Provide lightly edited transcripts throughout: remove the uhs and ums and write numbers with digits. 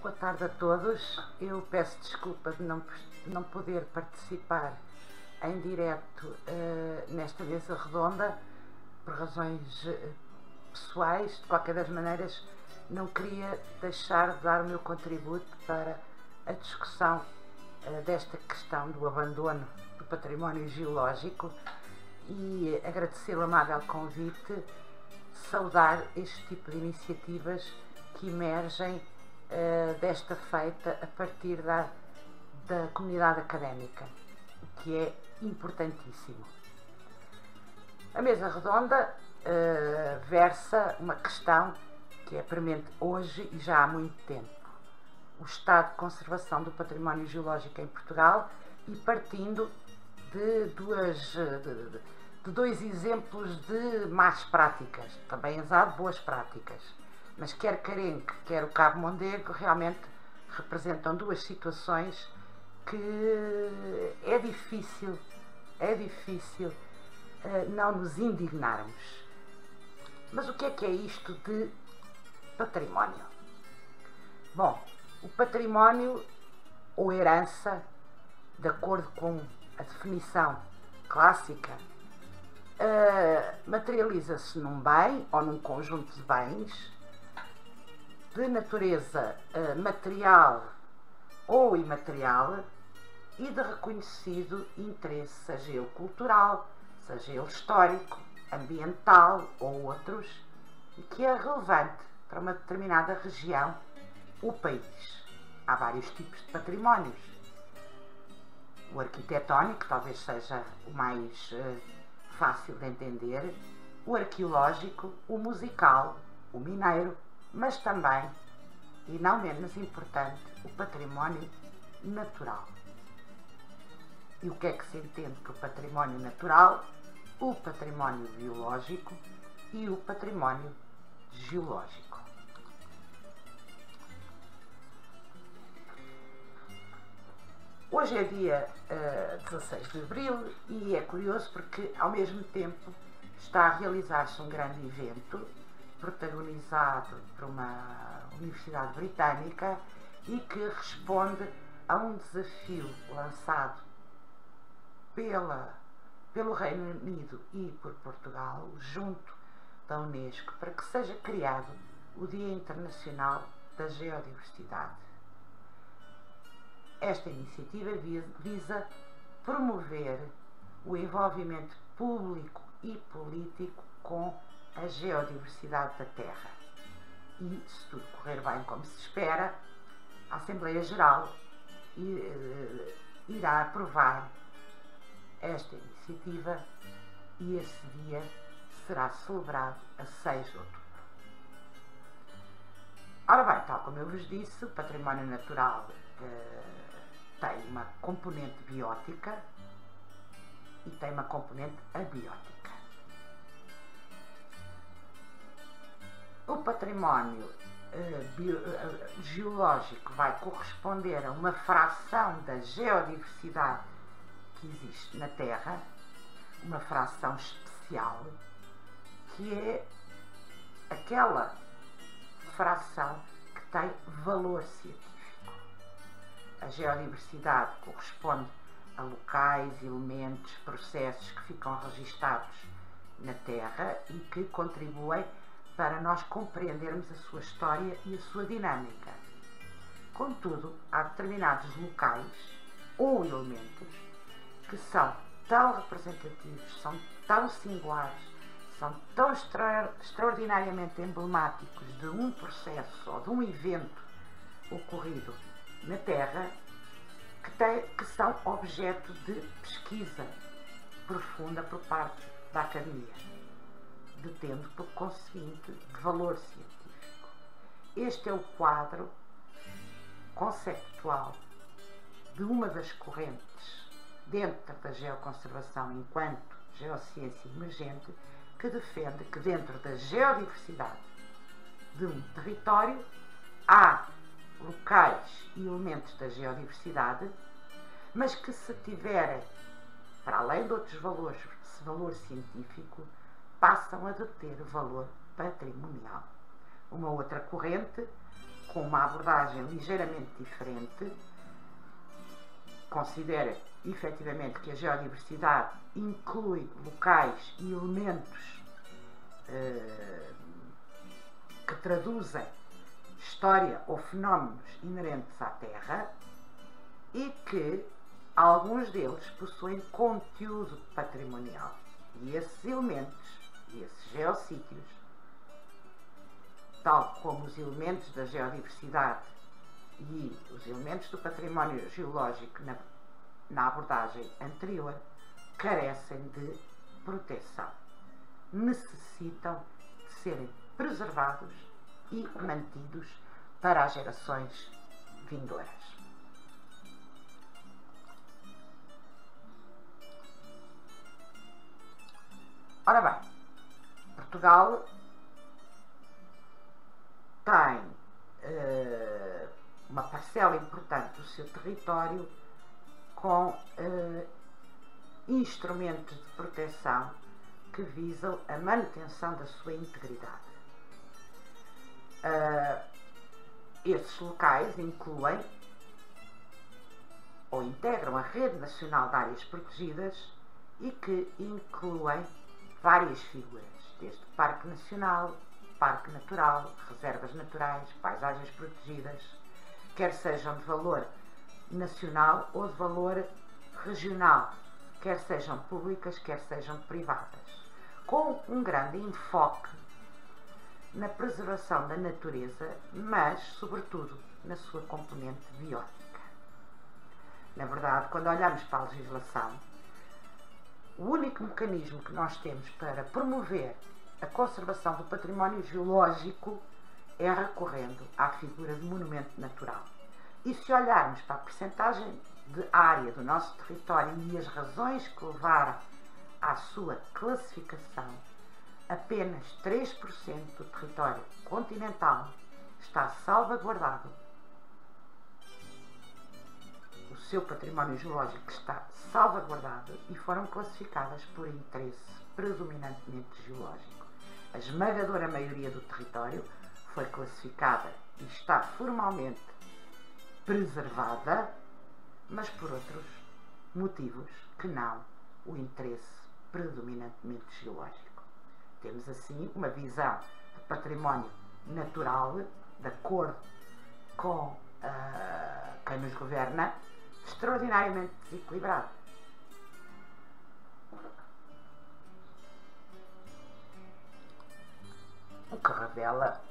Boa tarde a todos. Eu peço desculpa de não poder participar em direto nesta mesa redonda por razões pessoais. De qualquer das maneiras, não queria deixar de dar o meu contributo para a discussão desta questão do abandono do património geológico e agradecer o amável convite, saudar este tipo de iniciativas que emergem desta feita a partir da comunidade académica, o que é importantíssimo. A mesa redonda versa uma questão que é premente hoje e já há muito tempo: o estado de conservação do património geológico em Portugal, e partindo de dois exemplos de más práticas, também há de boas práticas, mas quer Carenque, quer o Cabo Mondego realmente representam duas situações que é difícil não nos indignarmos. Mas o que é isto de património? Bom, o património ou herança, de acordo com a definição clássica, materializa-se num bem ou num conjunto de bens de natureza material ou imaterial e de reconhecido interesse, seja ele cultural, seja ele histórico, ambiental ou outros, e que é relevante para uma determinada região ou país. Há vários tipos de patrimónios. O arquitetónico talvez seja o mais fácil de entender, o arqueológico, o musical, o mineiro, mas também, e não menos importante, o património natural. E o que é que se entende por património natural? O património biológico e o património geológico. Hoje é dia 16 de abril e é curioso porque, ao mesmo tempo, está a realizar-se um grande evento protagonizado por uma universidade britânica e que responde a um desafio lançado pelo Reino Unido e por Portugal, junto da Unesco, para que seja criado o Dia Internacional da Geodiversidade. Esta iniciativa visa promover o envolvimento público e político com a geodiversidade da Terra. E, se tudo correr bem como se espera, a Assembleia Geral irá aprovar esta iniciativa e esse dia será celebrado a 6 de outubro. Ora bem, tal como eu vos disse, o património natural tem uma componente biótica e tem uma componente abiótica. O património geológico vai corresponder a uma fração da geodiversidade que existe na Terra, uma fração especial, que é aquela fração que tem valor científico. A geodiversidade corresponde a locais, elementos, processos que ficam registados na Terra e que contribuem para nós compreendermos a sua história e a sua dinâmica. Contudo, há determinados locais ou elementos que são tão representativos, são tão singulares, são tão extraordinariamente emblemáticos de um processo ou de um evento ocorrido na Terra que são objeto de pesquisa profunda por parte da Academia, detendo por conseguinte valor científico. Este é o quadro conceptual de uma das correntes dentro da geoconservação enquanto geociência emergente, que defende que dentro da geodiversidade de um território há locais e elementos da geodiversidade, mas que, se tiverem, para além de outros valores, valor científico, passam a deter valor patrimonial. Uma outra corrente com uma abordagem ligeiramente diferente, considera efetivamente que a geodiversidade inclui locais e elementos que traduzem história ou fenómenos inerentes à Terra e que alguns deles possuem conteúdo patrimonial. E esses elementos e esses geossítios, tal como os elementos da geodiversidade e os elementos do património geológico na abordagem anterior, carecem de proteção. Necessitam de serem preservados e mantidos para as gerações vindouras. Ora bem, Portugal tem uma parcela importante do seu território com instrumentos de proteção que visam a manutenção da sua integridade. Esses locais incluem ou integram a Rede Nacional de Áreas Protegidas e que incluem várias figuras, desde Parque Nacional, Parque Natural, Reservas Naturais, Paisagens Protegidas, quer sejam de valor nacional ou de valor regional, quer sejam públicas, quer sejam privadas, com um grande enfoque na preservação da natureza, mas, sobretudo, na sua componente biótica. Na verdade, quando olhamos para a legislação, o único mecanismo que nós temos para promover a conservação do património geológico é recorrendo à figura de monumento natural. E se olharmos para a percentagem de área do nosso território e as razões que levaram à sua classificação, apenas 3% do território continental está salvaguardado. O seu património geológico está salvaguardado e foram classificadas por interesse predominantemente geológico. A esmagadora maioria do território foi classificada e está formalmente preservada, mas por outros motivos que não o interesse predominantemente geológico. Temos assim uma visão de património natural, de acordo com quem nos governa, extraordinariamente desequilibrado. O que revela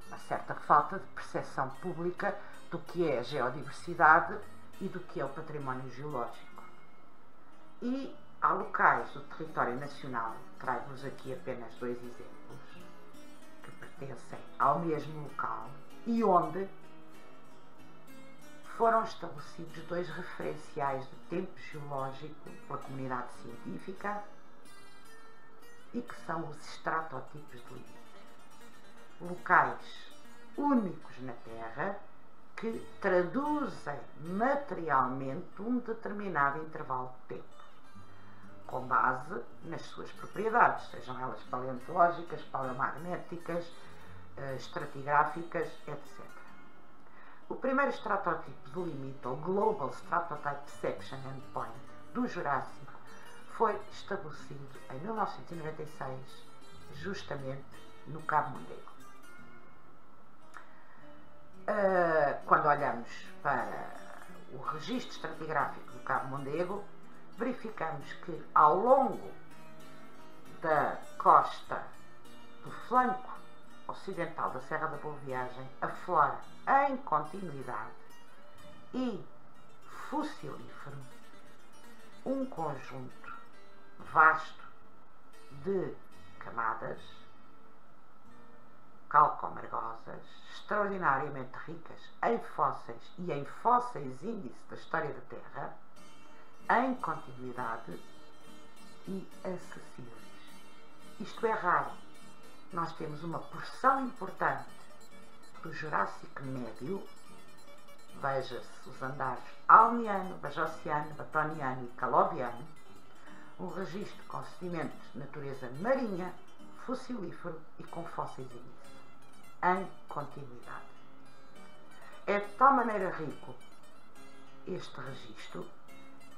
uma certa falta de percepção pública do que é a geodiversidade e do que é o património geológico. E há locais do território nacional, trago-vos aqui apenas 2 exemplos, que pertencem ao mesmo local e onde foram estabelecidos 2 referenciais de tempo geológico pela comunidade científica e que são os estratotipos de limite. Locais únicos na Terra que traduzem materialmente um determinado intervalo de tempo, com base nas suas propriedades, sejam elas paleontológicas, paleomagnéticas, estratigráficas, etc. O primeiro estratotipo de limite, ou Global Stratotype Section Endpoint, do Jurássico, foi estabelecido em 1996, justamente no Cabo Mondego. Quando olhamos para o registro estratigráfico do Cabo Mondego, verificamos que ao longo da costa do flanco ocidental da Serra da Boa Viagem aflora em continuidade e fossilífero um conjunto vasto de camadas calcomargosas, extraordinariamente ricas em fósseis e em fósseis índice da história da Terra, em continuidade e acessíveis. Isto é raro. Nós temos uma porção importante do Jurássico Médio, veja-se os andares Alniano, Bajociano, Batoniano e Caloviano, um registro com sedimentos de natureza marinha, fossilífero e com fósseis índice, em continuidade. É de tal maneira rico este registro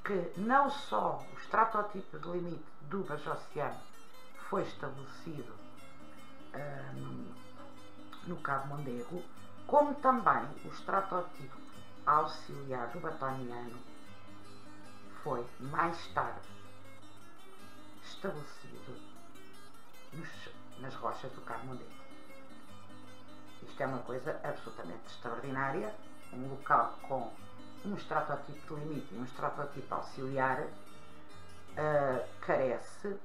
que não só o estratotipo de limite do Baixo Oceano foi estabelecido no Cabo Mondego, como também o estratotipo auxiliar do Batoniano foi mais tarde estabelecido nas rochas do Cabo Mondego. Isto é uma coisa absolutamente extraordinária. Um local com um estratotipo de limite e um estratotipo auxiliar carece,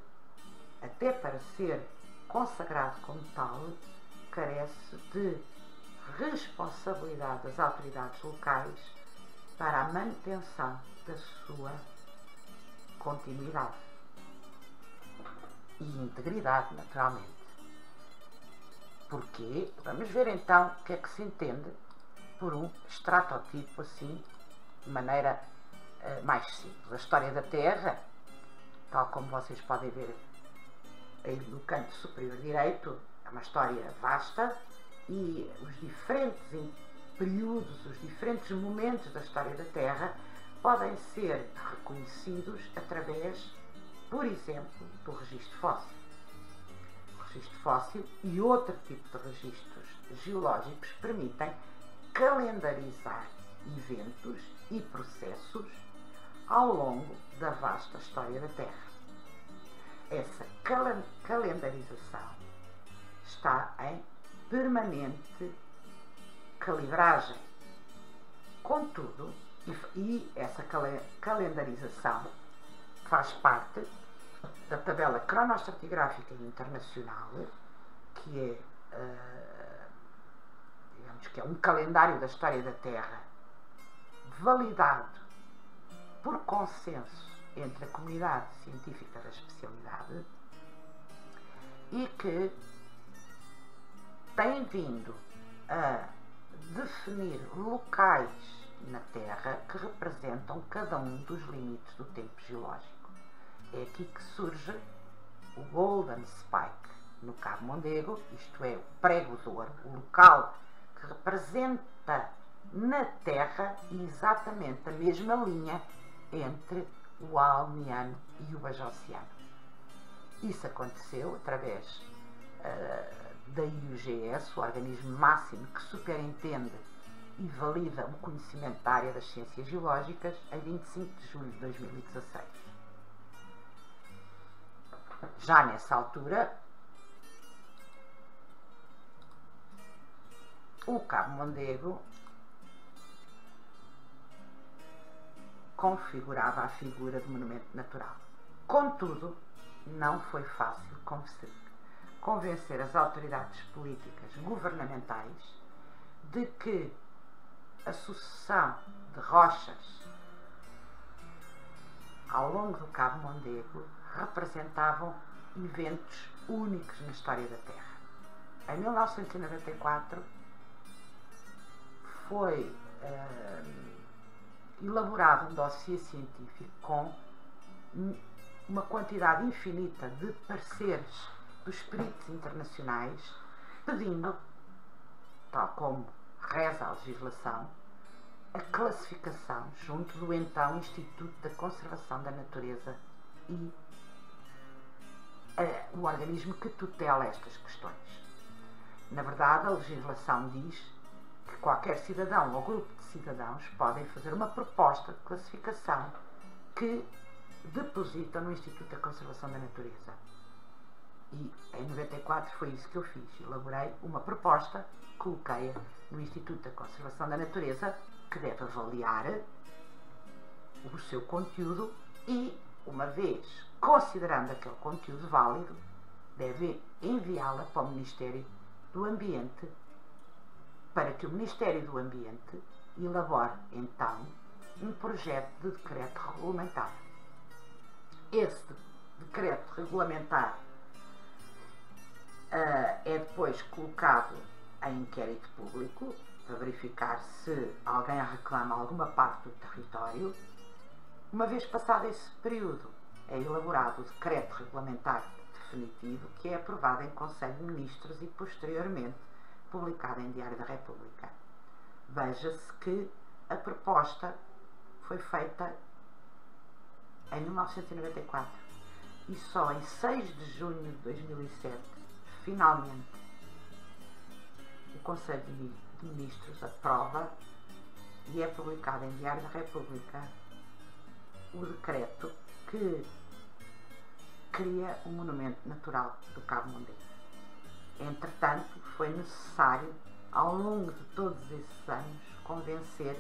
até para ser consagrado como tal, carece de responsabilidade das autoridades locais para a manutenção da sua continuidade e integridade, naturalmente. Porque, vamos ver então o que é que se entende por um estratotipo assim, de maneira mais simples. A história da Terra, tal como vocês podem ver aí no canto superior direito, é uma história vasta e os diferentes períodos, os diferentes momentos da história da Terra podem ser reconhecidos através, por exemplo, do registro fóssil. O registro fóssil e outro tipo de registros geológicos permitem calendarizar eventos e processos ao longo da vasta história da Terra. Essa calendarização está em permanente calibragem. Contudo, e essa calendarização faz parte da tabela cronoestratigráfica internacional, que é, digamos que é um calendário da história da Terra validado por consenso entre a comunidade científica da especialidade e que tem vindo a definir locais na Terra que representam cada um dos limites do tempo geológico. É aqui que surge o Golden Spike no Cabo Mondego, isto é, o prego de ouro, o local que representa na Terra exatamente a mesma linha entre o Alniano e o Baixo Oceano. Isso aconteceu através da IUGS, o organismo máximo que superintende e valida o conhecimento da área das ciências geológicas, em 25 de julho de 2016. Já nessa altura, o Cabo Mondego configurava a figura de monumento natural. Contudo, não foi fácil convencer as autoridades políticas governamentais de que a sucessão de rochas ao longo do Cabo Mondego representavam eventos únicos na história da Terra. Em 1994 foi elaborado um dossiê científico com uma quantidade infinita de pareceres dos peritos internacionais, pedindo, tal como reza a legislação, a classificação junto do então Instituto da Conservação da Natureza e o organismo que tutela estas questões. Na verdade, a legislação diz que qualquer cidadão ou grupo de cidadãos podem fazer uma proposta de classificação que depositam no Instituto da Conservação da Natureza. E em 94 foi isso que eu fiz. Elaborei uma proposta, coloquei-a no Instituto da Conservação da Natureza, que deve avaliar o seu conteúdo e, uma vez considerando aquele conteúdo válido, deve enviá-la para o Ministério do Ambiente, para que o Ministério do Ambiente elabore, então, um projeto de decreto regulamentar. Esse decreto regulamentar é depois colocado em inquérito público para verificar se alguém reclama alguma parte do território. Uma vez passado esse período, é elaborado o decreto regulamentar definitivo, que é aprovado em Conselho de Ministros e posteriormente publicado em Diário da República. Veja-se que a proposta foi feita em 1994 e só em 6 de junho de 2007, finalmente, o Conselho de Ministros aprova e é publicado em Diário da República o decreto que cria o Monumento Natural do Cabo Mondego. Entretanto, foi necessário, ao longo de todos esses anos, convencer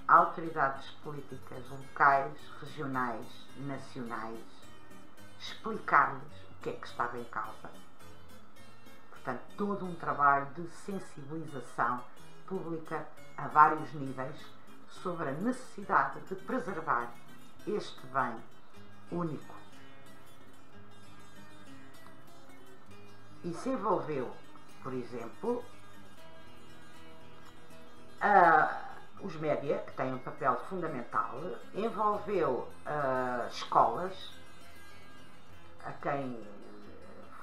autoridades políticas locais, regionais, nacionais, explicar-lhes o que é que estava em causa. Portanto, todo um trabalho de sensibilização pública a vários níveis sobre a necessidade de preservar este bem único. Isso envolveu, por exemplo, os média, que têm um papel fundamental, envolveu escolas, a quem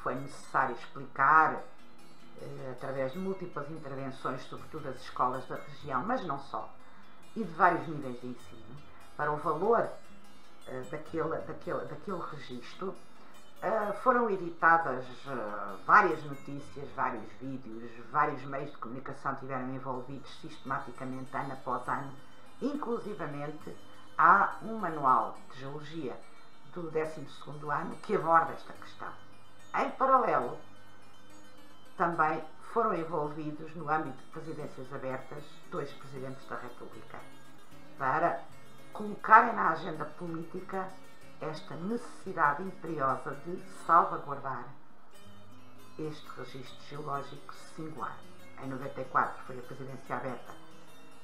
foi necessário explicar, através de múltiplas intervenções, sobretudo as escolas da região, mas não só, e de vários níveis de ensino, para o valor daquele registro. Foram editadas várias notícias, vários vídeos, vários meios de comunicação estiveram envolvidos sistematicamente, ano após ano. Inclusivamente, há um manual de geologia do 12º ano que aborda esta questão. Em paralelo, também foram envolvidos, no âmbito de presidências abertas, 2 presidentes da República, para colocarem na agenda política esta necessidade imperiosa de salvaguardar este registro geológico singular. Em 94 foi a presidência aberta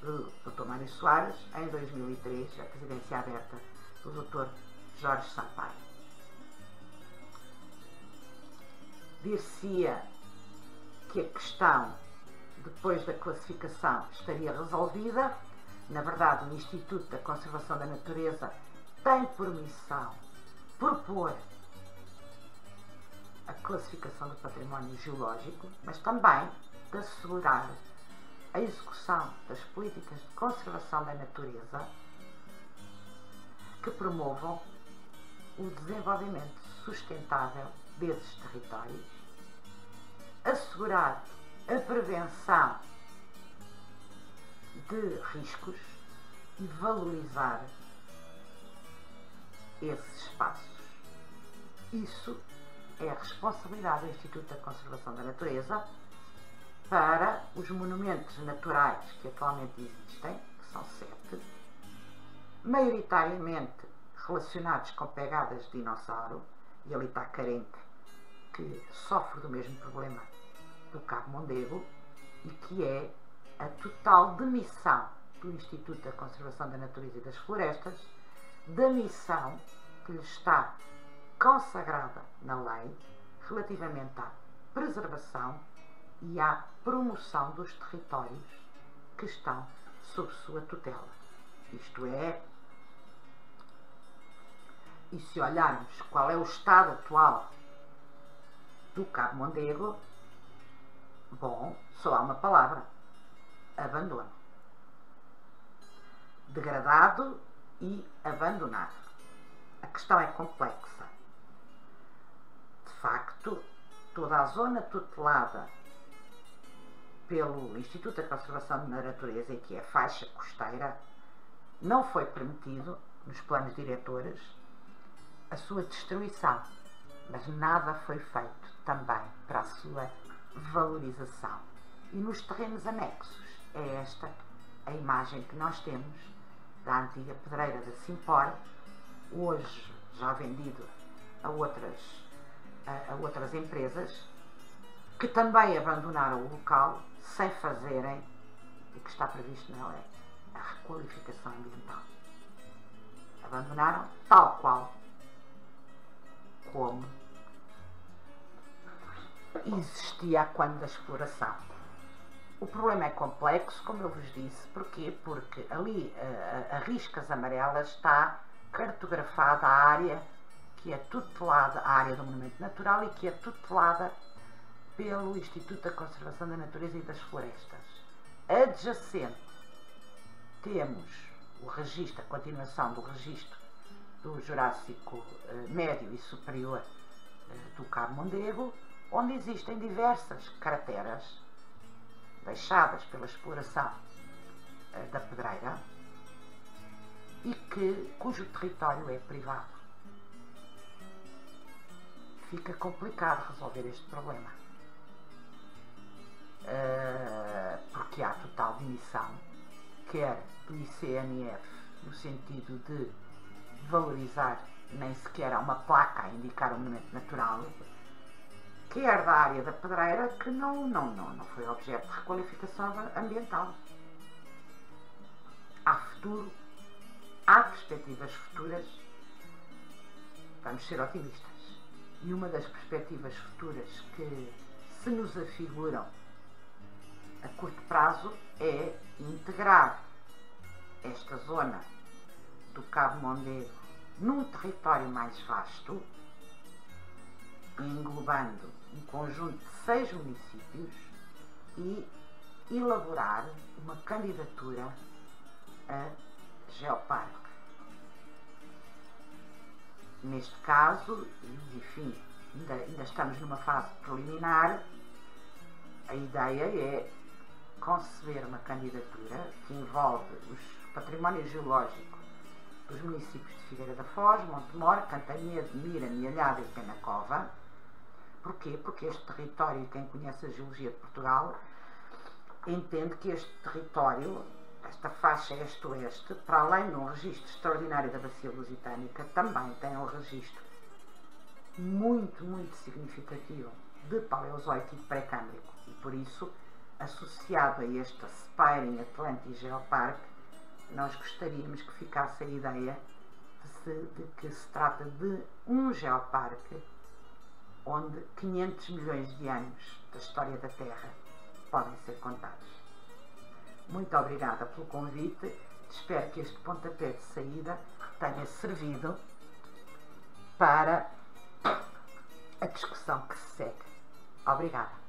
do Dr. Mário Soares, em 2003 a presidência aberta do Dr. Jorge Sampaio. Dir-se-ia que a questão, depois da classificação, estaria resolvida. Na verdade, o Instituto da Conservação da Natureza tem por missão propor a classificação do património geológico, mas também de assegurar a execução das políticas de conservação da natureza que promovam o desenvolvimento sustentável desses territórios, assegurar a prevenção de riscos e valorizar esses espaços. Isso é a responsabilidade do Instituto da Conservação da Natureza para os monumentos naturais que atualmente existem, que são 7, maioritariamente relacionados com pegadas de dinossauro, e ali está Carenque, que sofre do mesmo problema do Cabo Mondego, e que é a total demissão do Instituto da Conservação da Natureza e das Florestas, da missão que lhe está consagrada na lei relativamente à preservação e à promoção dos territórios que estão sob sua tutela. Isto é, e se olharmos qual é o estado atual do Cabo Mondego, bom, só há uma palavra: abandono. Degradado e abandonado. A questão é complexa. De facto, toda a zona tutelada pelo Instituto da Conservação da Natureza, que é a faixa costeira, não foi permitido, nos planos diretores, a sua destruição, mas nada foi feito também para a sua valorização. E nos terrenos anexos, é esta a imagem que nós temos da antiga pedreira da Simpor, hoje já vendido a outras empresas, que também abandonaram o local sem fazerem o que está previsto na lei, a requalificação ambiental. Abandonaram tal qual como existia quando da exploração. O problema é complexo, como eu vos disse. Porquê? Porque ali a riscas amarelas está cartografada a área que é tutelada, a área do Monumento Natural, e que é tutelada pelo Instituto da Conservação da Natureza e das Florestas. Adjacente temos o registro, a continuação do registro do Jurássico Médio e Superior do Cabo Mondego, onde existem diversas crateras deixadas pela exploração da pedreira e cujo território é privado. Fica complicado resolver este problema, porque há total demissão, quer do ICNF, no sentido de valorizar, nem sequer há uma placa a indicar o monumento natural, quer da área da pedreira, que não foi objeto de requalificação ambiental. Há futuro, há perspectivas futuras, vamos ser otimistas. E uma das perspectivas futuras que se nos afiguram a curto prazo é integrar esta zona do Cabo Mondego num território mais vasto, englobando um conjunto de 6 municípios, e elaborar uma candidatura a geoparque. Neste caso, enfim, ainda estamos numa fase preliminar, a ideia é conceber uma candidatura que envolve o património geológico dos municípios de Figueira da Foz, Montemor, Cantanedo, Mira, Mialhada e Penacova. Porquê? Porque este território, quem conhece a geologia de Portugal, entende que este território, esta faixa este-oeste, para além de um registro extraordinário da bacia lusitânica, também tem um registro muito significativo de Paleozoico e de Pré-Câmbrico. E por isso, associado a este Aspiring Atlantic Geopark, nós gostaríamos que ficasse a ideia de que se trata de um geoparque onde 500 milhões de anos da história da Terra podem ser contados. Muito obrigada pelo convite, espero que este pontapé de saída tenha servido para a discussão que se segue. Obrigada.